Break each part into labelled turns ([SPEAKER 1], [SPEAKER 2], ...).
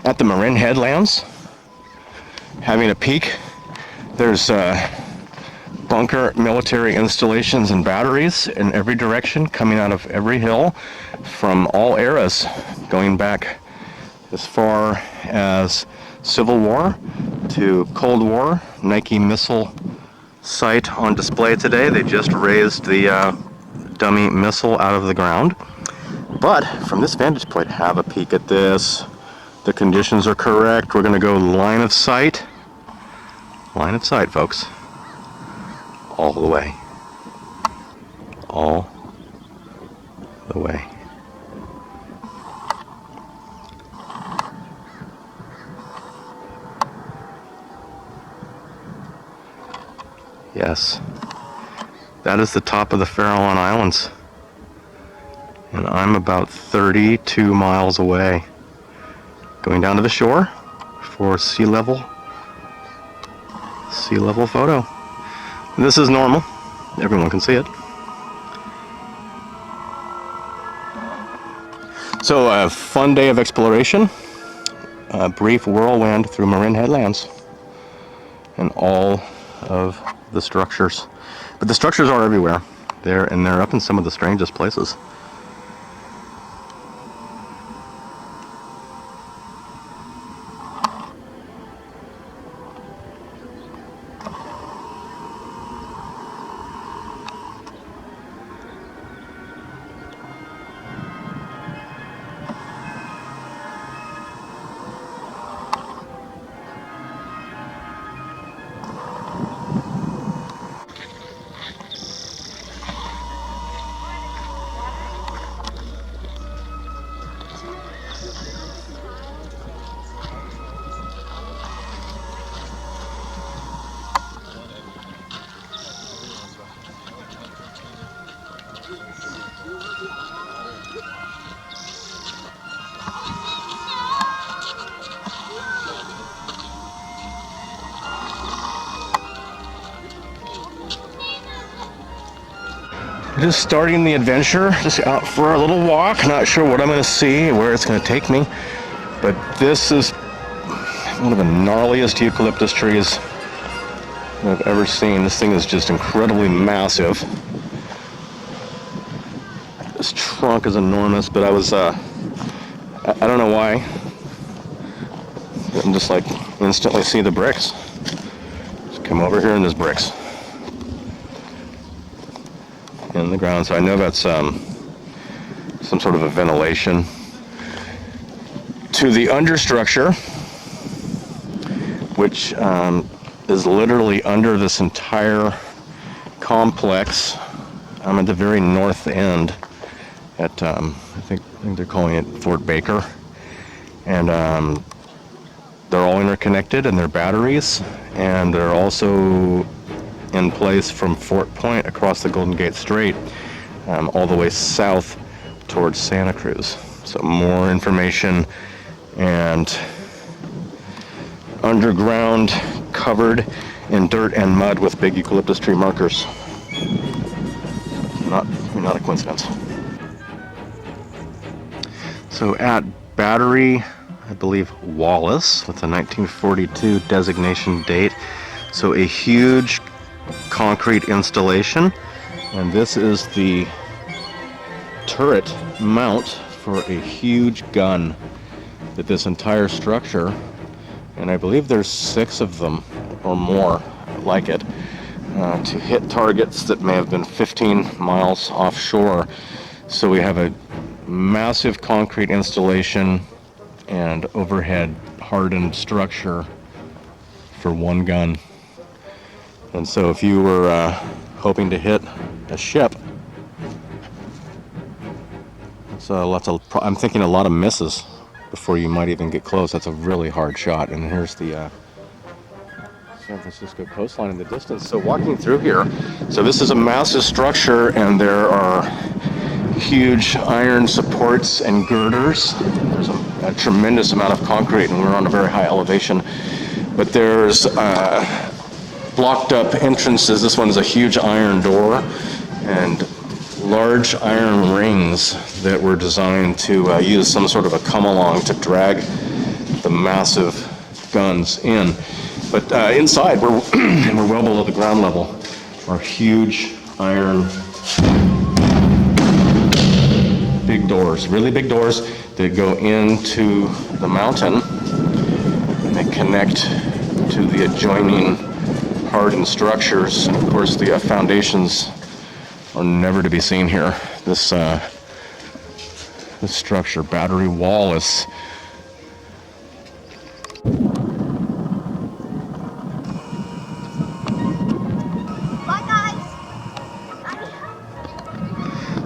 [SPEAKER 1] at the Marin Headlands, having a peek. There's bunker military installations and batteries in every direction, coming out of every hill from all eras, going back as far as Civil War to Cold War. Nike missile site on display today. They just raised the dummy missile out of the ground. But from this vantage point, have a peek at this. The conditions are correct. We're going to go line of sight. Line of sight, folks. All the way. All the way. Yes. That is the top of the Farallon Islands. And I'm about 32 miles away. Going down to the shore for sea level photo. This is normal. Everyone can see it. So a fun day of exploration. A brief whirlwind through Marin Headlands and all of the structures. But the structures are everywhere. They're up in some of the strangest places. Just starting the adventure, just out for a little walk. Not sure what I'm going to see, where it's going to take me, but this is one of the gnarliest eucalyptus trees I've ever seen. This thing is just incredibly massive. This trunk is enormous, but I don't know why. I'm just like instantly see the bricks. Just come over here and there's bricks in the ground, so I know that's some sort of a ventilation to the understructure, which is literally under this entire complex. I'm at the very north end at I think they're calling it Fort Baker, and they're all interconnected, and they're batteries, and they're also in place from Fort Point across the Golden Gate Strait, all the way south towards Santa Cruz. So more information, and underground, covered in dirt and mud with big eucalyptus tree markers. Not a coincidence. So at Battery, I believe Wallace, with a 1942 designation date. So a huge concrete installation, and this is the turret mount for a huge gun that this entire structure, and I believe there's 6 of them or more like it, to hit targets that may have been 15 miles offshore. So we have a massive concrete installation and overhead hardened structure for one gun. And so if you were hoping to hit a ship, I'm thinking a lot of misses before you might even get close. That's a really hard shot. And here's the San Francisco coastline in the distance. So walking through here, so this is a massive structure, and there are huge iron supports and girders. There's a tremendous amount of concrete, and we're on a very high elevation. But there's blocked up entrances. This one's a huge iron door, and large iron rings that were designed to use some sort of a come along to drag the massive guns in. But inside, we're and we're well below the ground level, are huge iron big doors, really big doors that go into the mountain, and they connect to the adjoining hardened structures. Of course, the foundations are never to be seen here. This structure, Battery Wallace.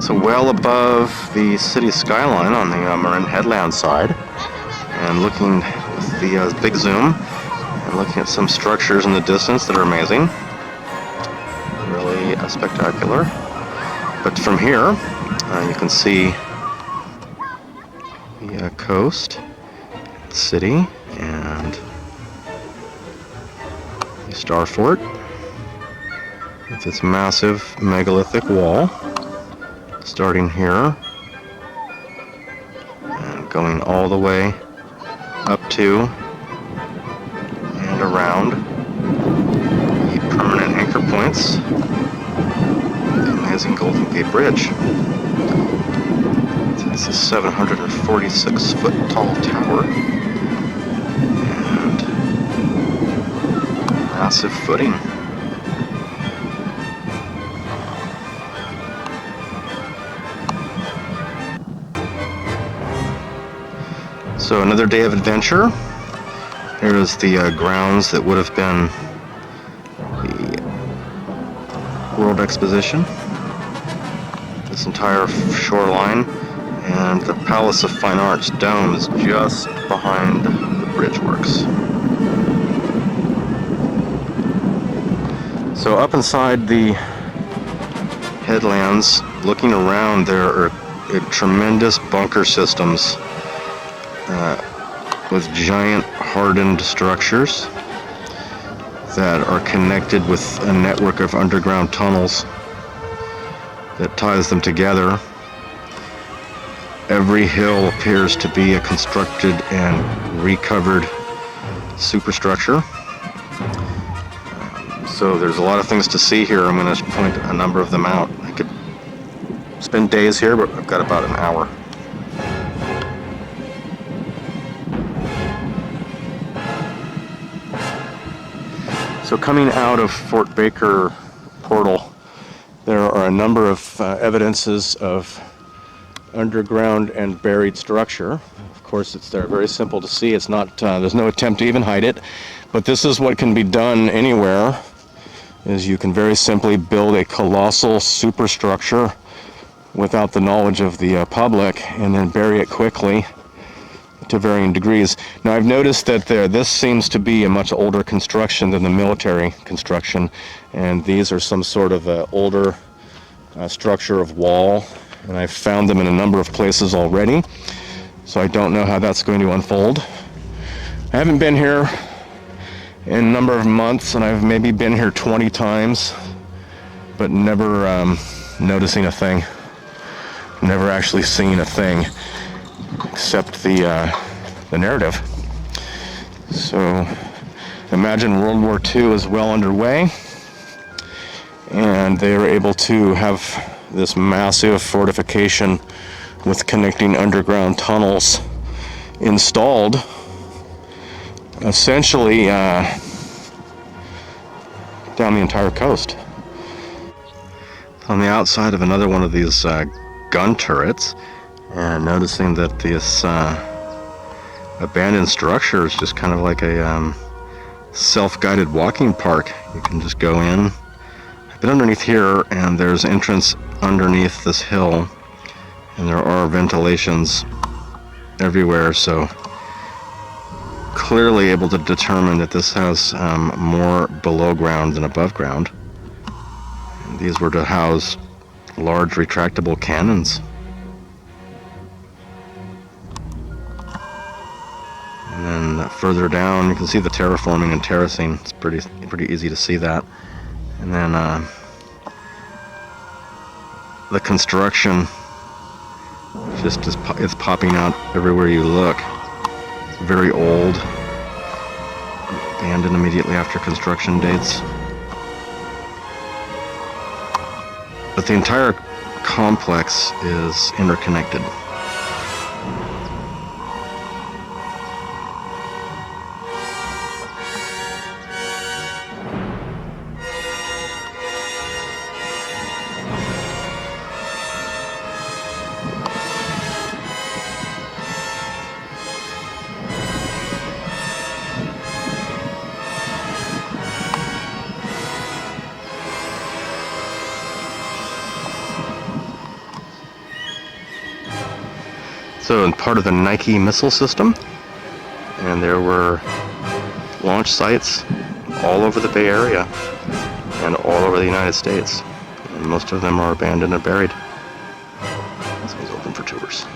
[SPEAKER 1] So well above the city skyline on the Marin Headlands side, and looking with the big zoom, and looking at some structures in the distance that are amazing, really spectacular. But from here, you can see the coast, the city, and the Star Fort with its massive megalithic wall, starting here and going all the way up to and around the permanent anchor points, the amazing Golden Gate Bridge. It's a 746-foot tall tower and massive footing. So another day of adventure. Here is the grounds that would have been the World Exposition. This entire shoreline, and the Palace of Fine Arts dome is just behind the bridge works. So up inside the Headlands, looking around, there are tremendous bunker systems with giant hardened structures that are connected with a network of underground tunnels that ties them together. Every hill appears to be a constructed and recovered superstructure. So there's a lot of things to see here. I'm going to point a number of them out. I could spend days here, but I've got about an hour. So coming out of Fort Baker Portal, there are a number of evidences of underground and buried structure. Of course, it's there, very simple to see. It's not, there's no attempt to even hide it, but this is what can be done anywhere, is you can very simply build a colossal superstructure without the knowledge of the public, and then bury it quickly to varying degrees. Now, I've noticed that this seems to be a much older construction than the military construction, and these are some sort of older structure of wall, and I've found them in a number of places already, so I don't know how that's going to unfold. I haven't been here in a number of months, and I've maybe been here 20 times, but never noticing a thing. Never actually seen a thing except the narrative. So imagine World War II is well underway, and they are able to have this massive fortification with connecting underground tunnels installed essentially down the entire coast. On the outside of another one of these gun turrets, and noticing that this abandoned structure is just kind of like a self-guided walking park. You can just go in. I've been underneath here, and there's entrance underneath this hill, and there are ventilations everywhere, so clearly able to determine that this has more below ground than above ground. And these were to house large retractable cannons. And then further down, you can see the terraforming and terracing. It's pretty easy to see that. And then the construction just is popping out everywhere you look. very old, abandoned immediately after construction dates. But the entire complex is interconnected. So, part of the Nike missile system, and there were launch sites all over the Bay Area and all over the United States, and most of them are abandoned and buried. This one's open for tours.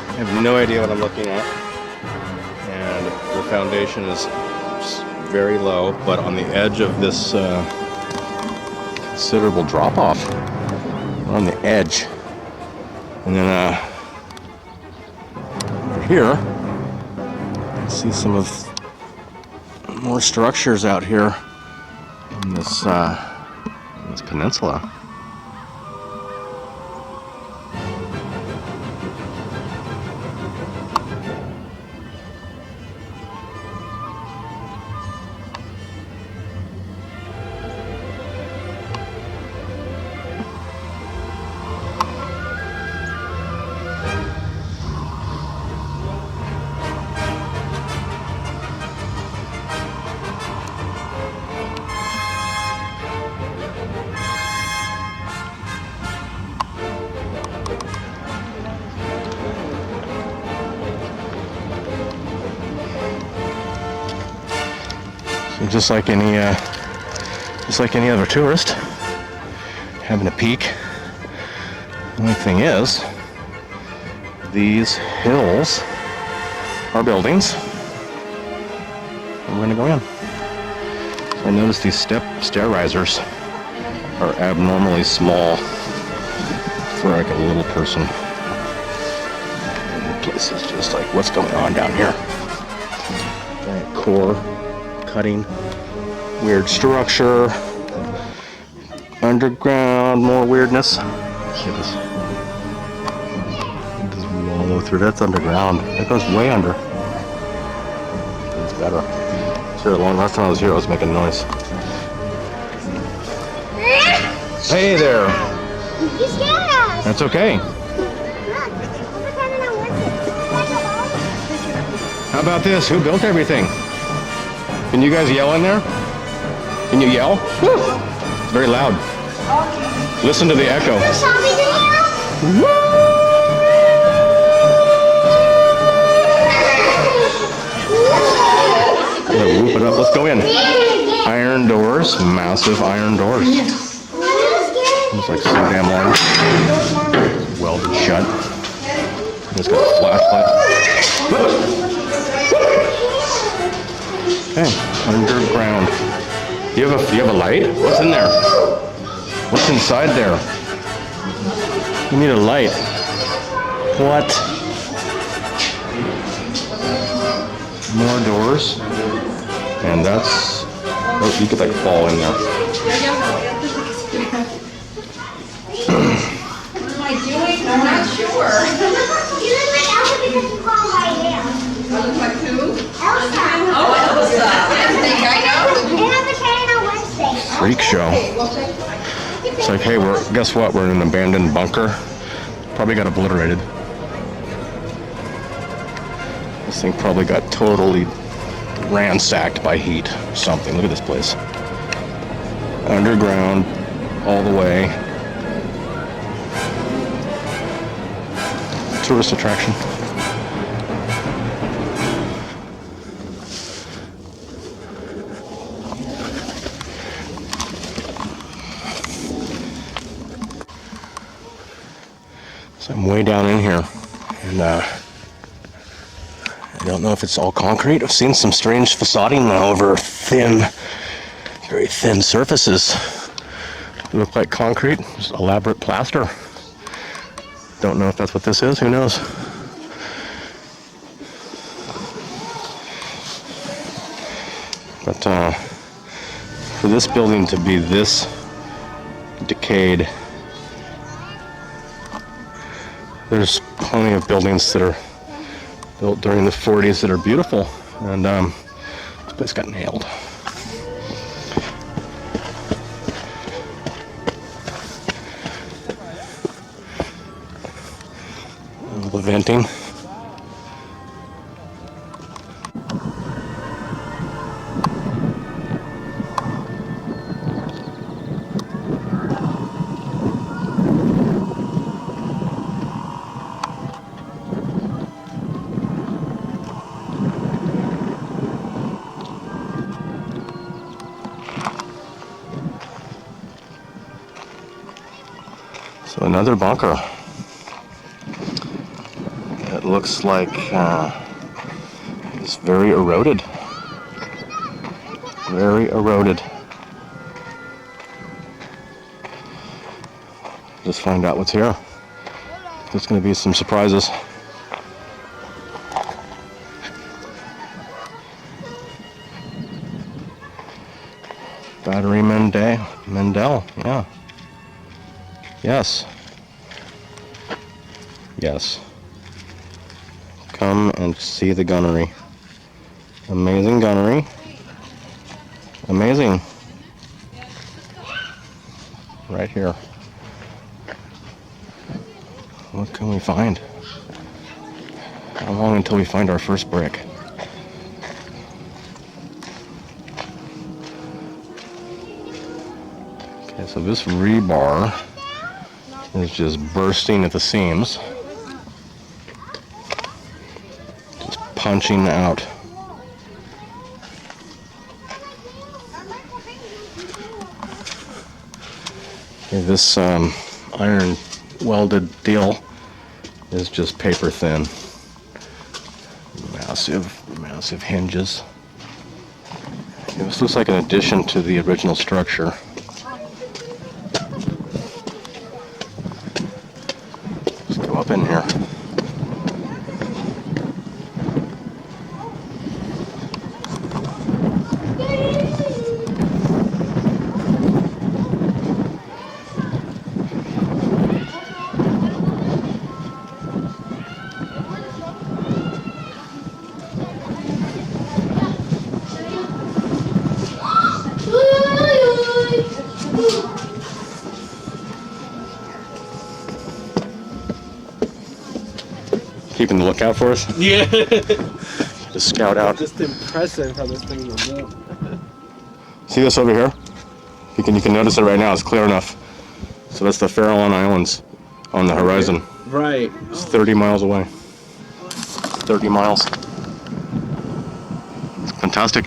[SPEAKER 1] I have no idea what I'm looking at, and the foundation is very low, but on the edge of this considerable drop-off. We're on the edge, and then over here, you see some of more structures out here in this peninsula. So just like any other tourist, having a peek. The only thing is, these hills are buildings. And we're gonna go in. So I noticed these stair risers are abnormally small for like a little person. And the place is just like, what's going on down here? Giant core, cutting, weird structure, underground, more weirdness. See this? Just wallow through. That's underground. That goes way under. It's better. Sure, last time I was here, I was making noise. Hey there.
[SPEAKER 2] You scared us.
[SPEAKER 1] That's okay. How about this? Who built everything? Can you guys yell in there? Can you yell? It's very loud. Listen to the echo. Whoop it up. Let's go in. Iron doors, massive iron doors. It's like so damn long. Welded shut. It's got a flashlight. Okay, underground. Do you have a light? What's in there? What's inside there? You need a light. What? More doors. And that's... Oh, you could like fall in there.
[SPEAKER 3] What am I doing? I'm not sure.
[SPEAKER 2] You look like Elsa because you call my hair.
[SPEAKER 3] I look like who?
[SPEAKER 2] Elsa.
[SPEAKER 3] Oh, Elsa. I think I know.
[SPEAKER 2] And I'm a Karen on Wednesday.
[SPEAKER 1] Freak show. It's like, hey, guess what? We're in an abandoned bunker probably got obliterated. This thing probably got totally ransacked by heat or something. Look at this place. Underground, all the way. Tourist attraction. So I'm way down in here, and I don't know if it's all concrete. I've seen some strange facading now over thin, very thin surfaces. They look like concrete, just elaborate plaster. Don't know if that's what this is, who knows? But for this building to be this decayed, there's plenty of buildings that are built during the 40s that are beautiful, and this place got nailed. The venting. So another bunker. It looks like it's very eroded. Very eroded. Just find out what's here. There's going to be some surprises. Battery Mendel, yeah. Yes. Yes. Come and see the gunnery. Amazing gunnery. Amazing. Right here. What can we find? How long until we find our first brick? Okay, so this rebar is just bursting at the seams. Just punching out. Okay, this iron welded deal is just paper thin. Massive hinges. Okay, this looks like an addition to the original structure. Let's go up in here. Keeping the lookout for us?
[SPEAKER 4] Yeah.
[SPEAKER 1] To scout out.
[SPEAKER 4] Just impressive how this thing will move.
[SPEAKER 1] See this over here? You can notice it right now. It's clear enough. So that's the Farallon Islands on the horizon.
[SPEAKER 4] Right.
[SPEAKER 1] It's 30 miles away. 30 miles. Fantastic.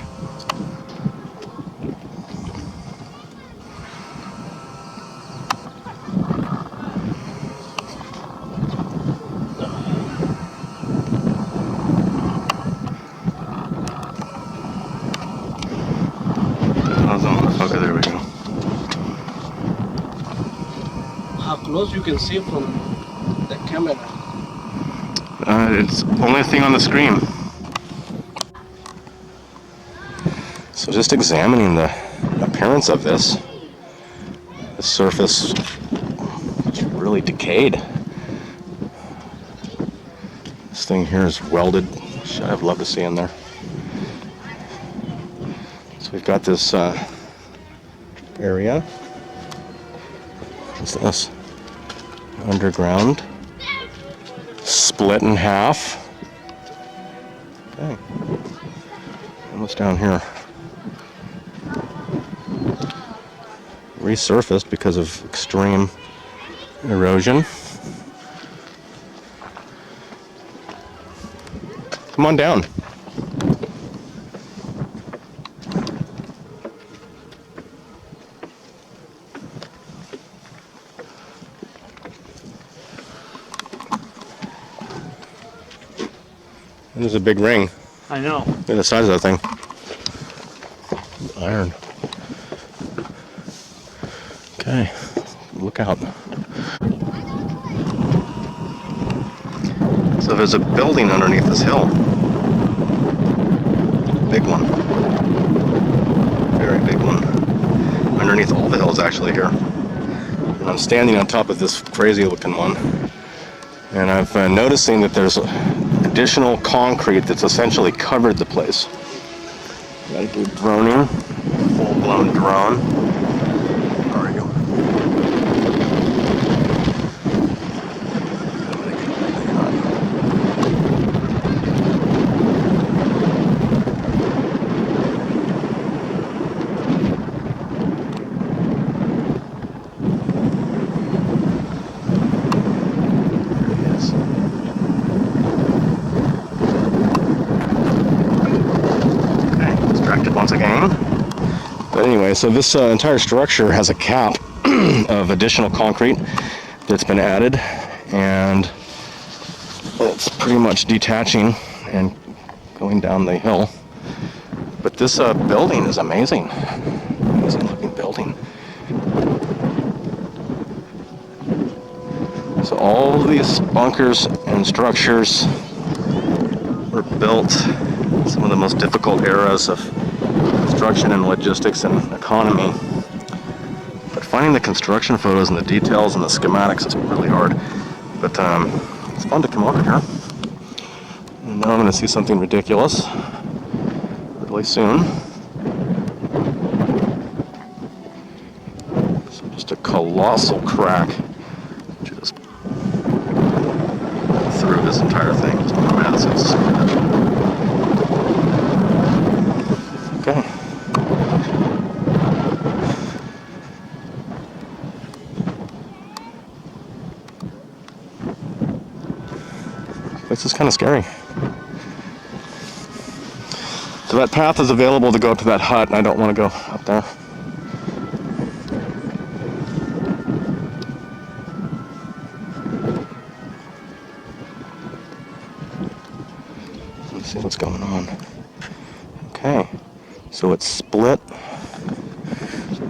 [SPEAKER 1] Okay, there we go.
[SPEAKER 4] How close you can see from the camera?
[SPEAKER 1] It's only thing on the screen. So just examining the appearance of this. The surface is really decayed. This thing here is welded. I'd love to see in there. So we've got this area. What's this? Underground. split in half. Okay. Almost down here. Resurfaced because of extreme erosion. Come on down. There's a big ring.
[SPEAKER 4] I know.
[SPEAKER 1] Look at the size of that thing. Iron. Okay, look out. So there's a building underneath this hill. Big one. Very big one. Underneath all the hills actually here. And I'm standing on top of this crazy looking one. And I've been noticing that there's additional concrete that's essentially covered the place. Gotta do droning. Full-blown drone. Where are you? Once again. But anyway, so this entire structure has a cap of additional concrete that's been added, and it's pretty much detaching and going down the hill. But this building is amazing. Amazing looking building. So all these bunkers and structures were built in some of the most difficult eras of construction and logistics and economy. But finding the construction photos and the details and the schematics is really hard. But it's fun to come over here. And now I'm going to see something ridiculous really soon. So just a colossal crack just through this entire thing. Just massive. Okay. This is kind of scary. So that path is available to go up to that hut, and I don't want to go up there. Let's see what's going on. Okay, so it's split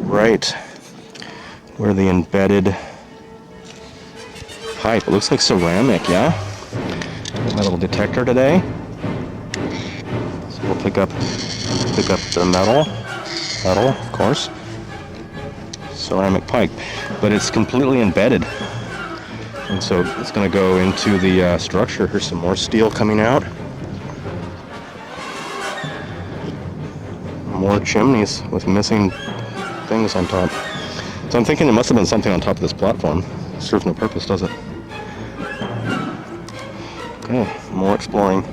[SPEAKER 1] right where the embedded pipe. It looks like ceramic, yeah? My little detector today. So we'll pick up the metal, of course. Ceramic pipe, but it's completely embedded, and so it's going to go into the structure. Here's some more steel coming out. More chimneys with missing things on top. So I'm thinking there must have been something on top of this platform. It serves no purpose, does it? Okay, more exploring.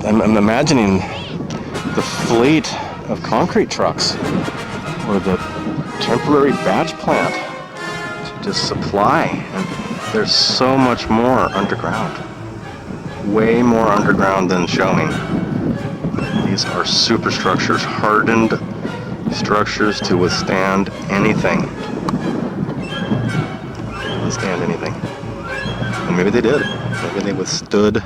[SPEAKER 1] I'm imagining the fleet of concrete trucks or the temporary batch plant to just supply. And there's so much more underground. Way more underground than showing. These are superstructures, hardened structures to withstand anything. Withstand anything. And maybe they did. Maybe they withstood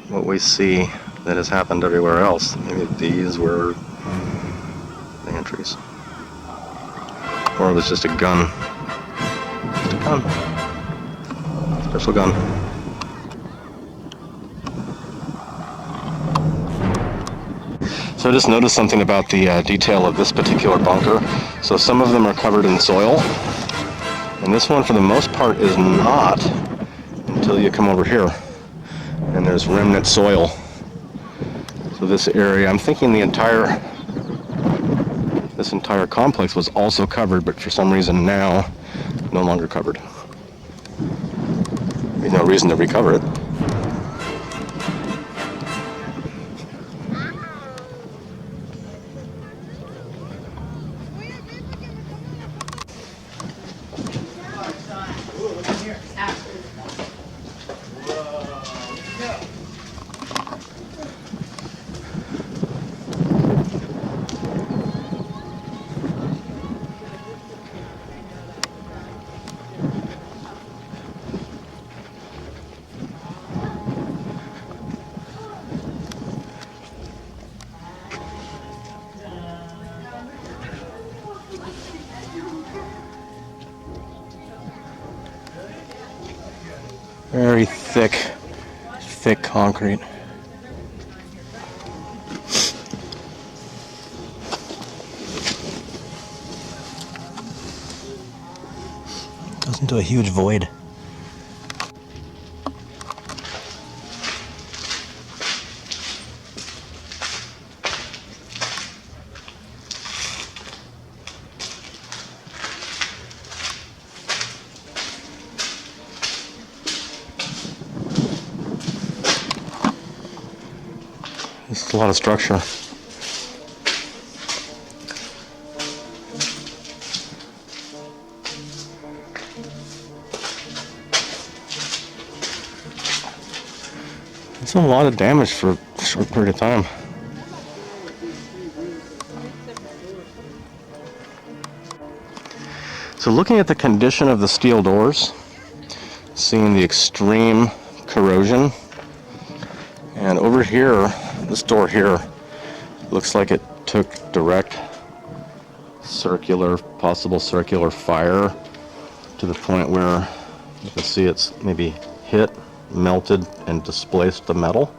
[SPEAKER 1] what we see that has happened everywhere else. Maybe these were, entries. Or it was just a gun. Just a gun. Special gun. So I just noticed something about the detail of this particular bunker. So some of them are covered in soil, and this one for the most part is not until you come over here. And there's remnant soil. So this area, I'm thinking this entire complex was also covered, but for some reason now no longer covered. There's no reason to recover it. Very thick concrete. Goes into a huge void. It's a lot of structure. It's a lot of damage for a short period of time. So looking at the condition of the steel doors, seeing the extreme corrosion, and over here, this door here, looks like it took direct possible circular fire to the point where you can see it's maybe hit, melted, and displaced the metal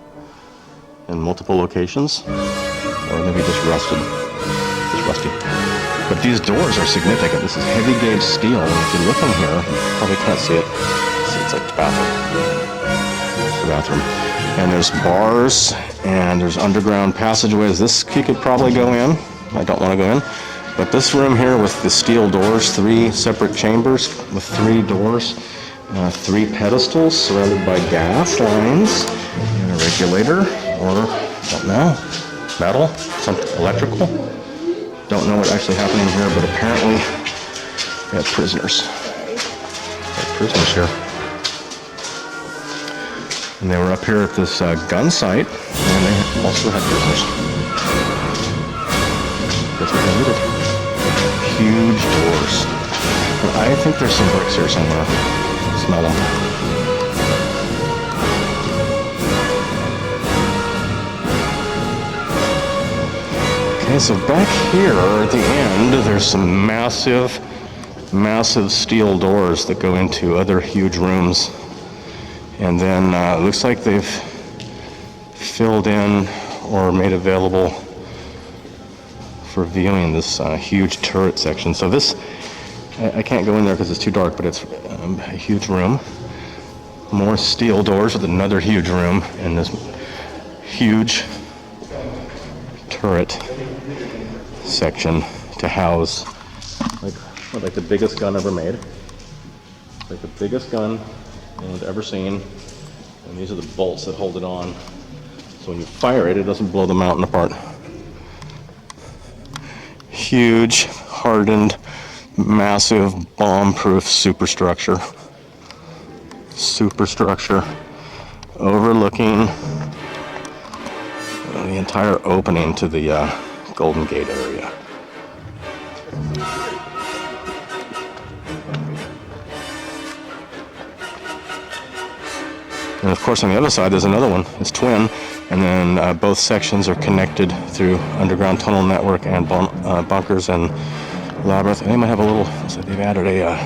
[SPEAKER 1] in multiple locations, or maybe just rusty. But these doors are significant. This is heavy gauge steel, and if you look in here, you probably can't see it. See, it's like the bathroom. It's the bathroom. And there's bars, and there's underground passageways. This you could probably go in. I don't want to go in. But this room here with the steel doors, 3 separate chambers with 3 doors, 3 pedestals surrounded by gas lines, and a regulator, or, don't know, metal, something electrical. Don't know what actually happened in here, but apparently we had prisoners. Here. And they were up here at this gun site, and they also had prisoners. That's what they needed. Huge doors. But I think there's some bricks here somewhere. Smell them. Okay, so back here at the end, there's some massive steel doors that go into other huge rooms. And then it looks like they've filled in or made available for viewing this huge turret section. So this, I can't go in there because it's too dark, but it's a huge room. More steel doors with another huge room, and this huge turret section to house like the biggest gun ever made. Like the biggest gun anyone's ever seen. And these are the bolts that hold it on. So when you fire it, it doesn't blow the mountain apart. Huge, hardened, massive, bomb-proof superstructure. Superstructure overlooking the entire opening to the Golden Gate area. And of course on the other side there's another one. It's twin, And then both sections are connected through underground tunnel network and bunkers and labyrinth. And they might have a little, so they've added a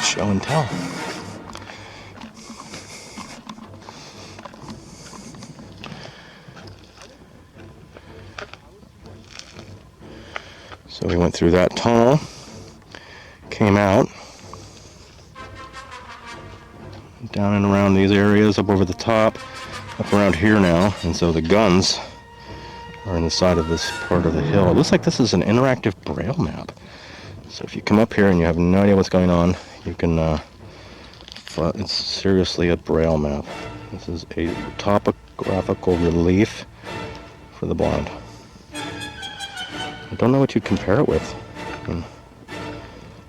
[SPEAKER 1] show and tell. So we went through that tunnel, came out, down and around these areas, up over the top, up around here now, and so the guns are in the side of this part of the hill. It looks like this is an interactive braille map. So if you come up here and you have no idea what's going on, you can, it's seriously a braille map. This is a topographical relief for the blind. I don't know what you compare it with. I mean,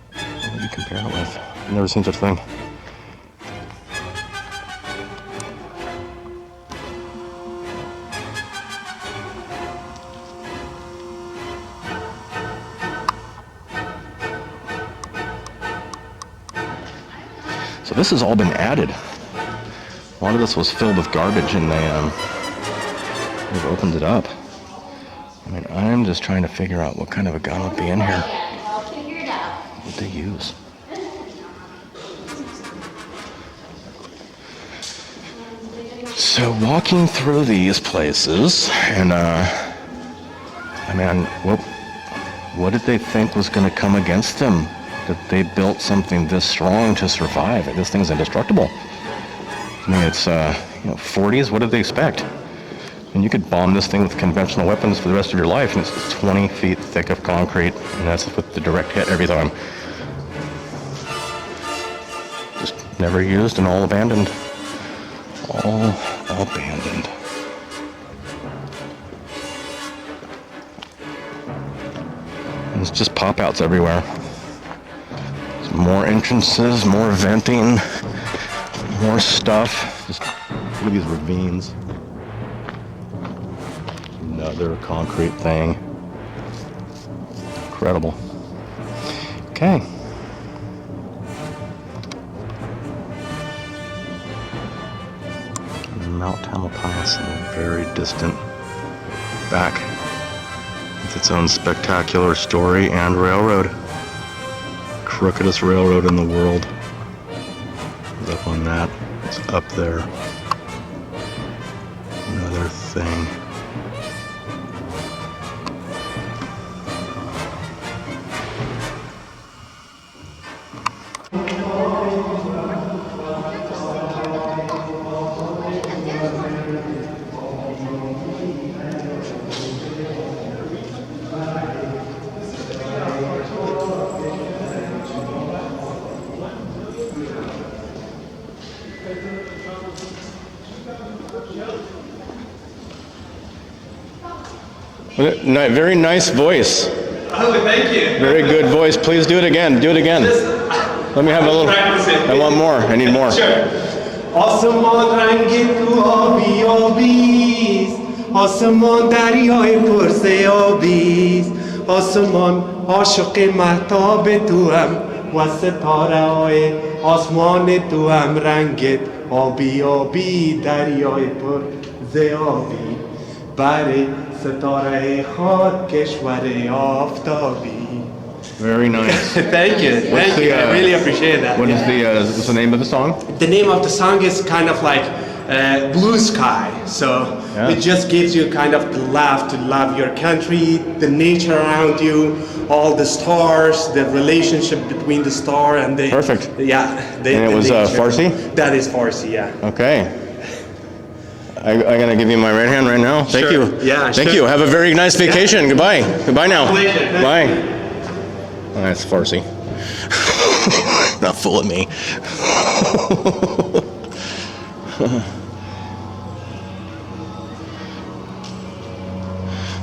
[SPEAKER 1] what do you compare it with? I've never seen such a thing. So this has all been added. A lot of this was filled with garbage and they've opened it up. I mean, I'm just trying to figure out what kind of a gun would be in here.
[SPEAKER 2] I'll figure it out.
[SPEAKER 1] What would they use? So walking through these places, and I mean, what did they think was going to come against them? That they built something this strong to survive? This thing's indestructible. I mean, it's 40s. What did they expect? And you could bomb this thing with conventional weapons for the rest of your life, and it's 20 feet thick of concrete, and that's with the direct hit every time. Just never used and all abandoned. All abandoned. And it's just pop-outs everywhere. There's more entrances, more venting, more stuff. Just look at these ravines. Another concrete thing. Incredible. Okay. Mount Tamalpais in the very distant back, with its own spectacular story and railroad. Crookedest railroad in the world. It's up on that. It's up there. Another thing. Very nice voice.
[SPEAKER 5] Oh, thank you.
[SPEAKER 1] Very good voice. Please do it again. Do it again. Let me have a little. I want more. I need more.
[SPEAKER 5] Sure. آسمان رنگ تو آبی آبیست آسمان دریای پرسه آبیست آسمان عاشق مهتاب تو هم و ستاره های آسمان تو هم رنگت آبی آبی دریای پرسه آبی بره ستاره خاک کشور آفتابی.
[SPEAKER 1] Very nice.
[SPEAKER 5] Thank you. Thank you. I really appreciate that.
[SPEAKER 1] What is what's the name of the song?
[SPEAKER 5] The name of the song is kind of like Blue Sky. So it just gives you kind of the love to love your country, the nature around you, all the stars, the relationship between the star and the...
[SPEAKER 1] Perfect.
[SPEAKER 5] Yeah.
[SPEAKER 1] And it was Farsi?
[SPEAKER 5] That is Farsi, yeah.
[SPEAKER 1] Okay. I'm going to give you my right hand right now. Thank
[SPEAKER 5] Sure.
[SPEAKER 1] you.
[SPEAKER 5] Yeah,
[SPEAKER 1] Thank
[SPEAKER 5] sure.
[SPEAKER 1] you. Have a very nice vacation. Goodbye. Goodbye now.
[SPEAKER 5] Pleasure.
[SPEAKER 1] Bye. Oh, that's Farsi. Not fooling me.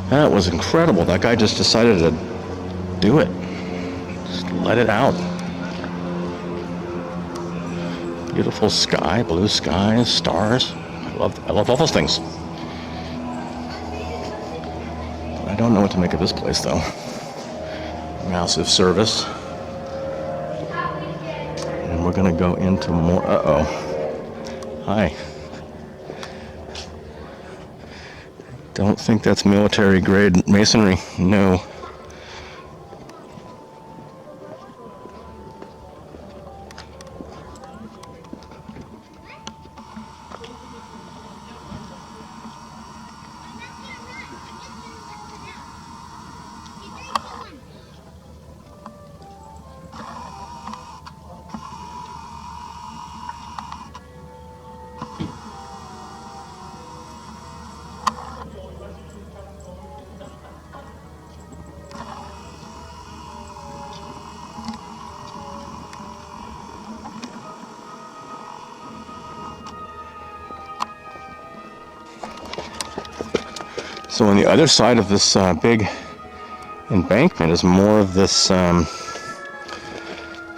[SPEAKER 1] That was incredible. That guy just decided to do it. Just let it out. Beautiful sky, blue skies, stars. I love all those things. I don't know what to make of this place, though. Massive service. And we're gonna go into more. Uh-oh. Hi. Don't think that's military grade masonry. No. So on the other side of this big embankment is more of this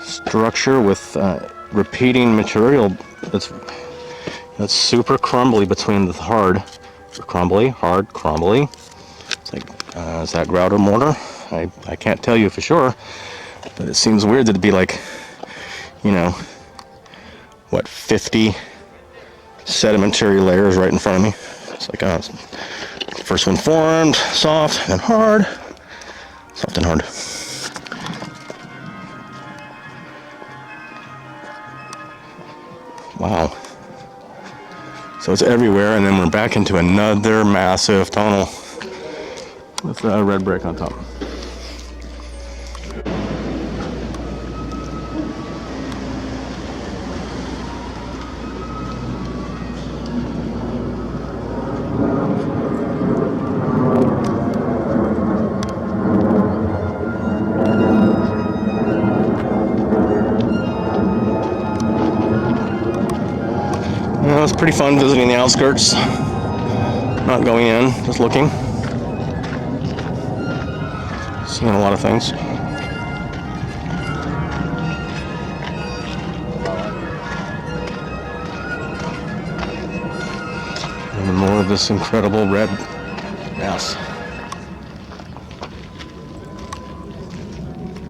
[SPEAKER 1] structure with repeating material that's super crumbly between the hard, crumbly. It's like, is that grout or mortar? I can't tell you for sure, but it seems weird that it'd be like, you know, what, 50 sedimentary layers right in front of me. It's like, first one formed, soft, then hard, soft and hard. Wow. So it's everywhere, and then we're back into another massive tunnel with red brick on top. It was pretty fun visiting the outskirts, not going in, just looking, seeing a lot of things. And more of this incredible red mass.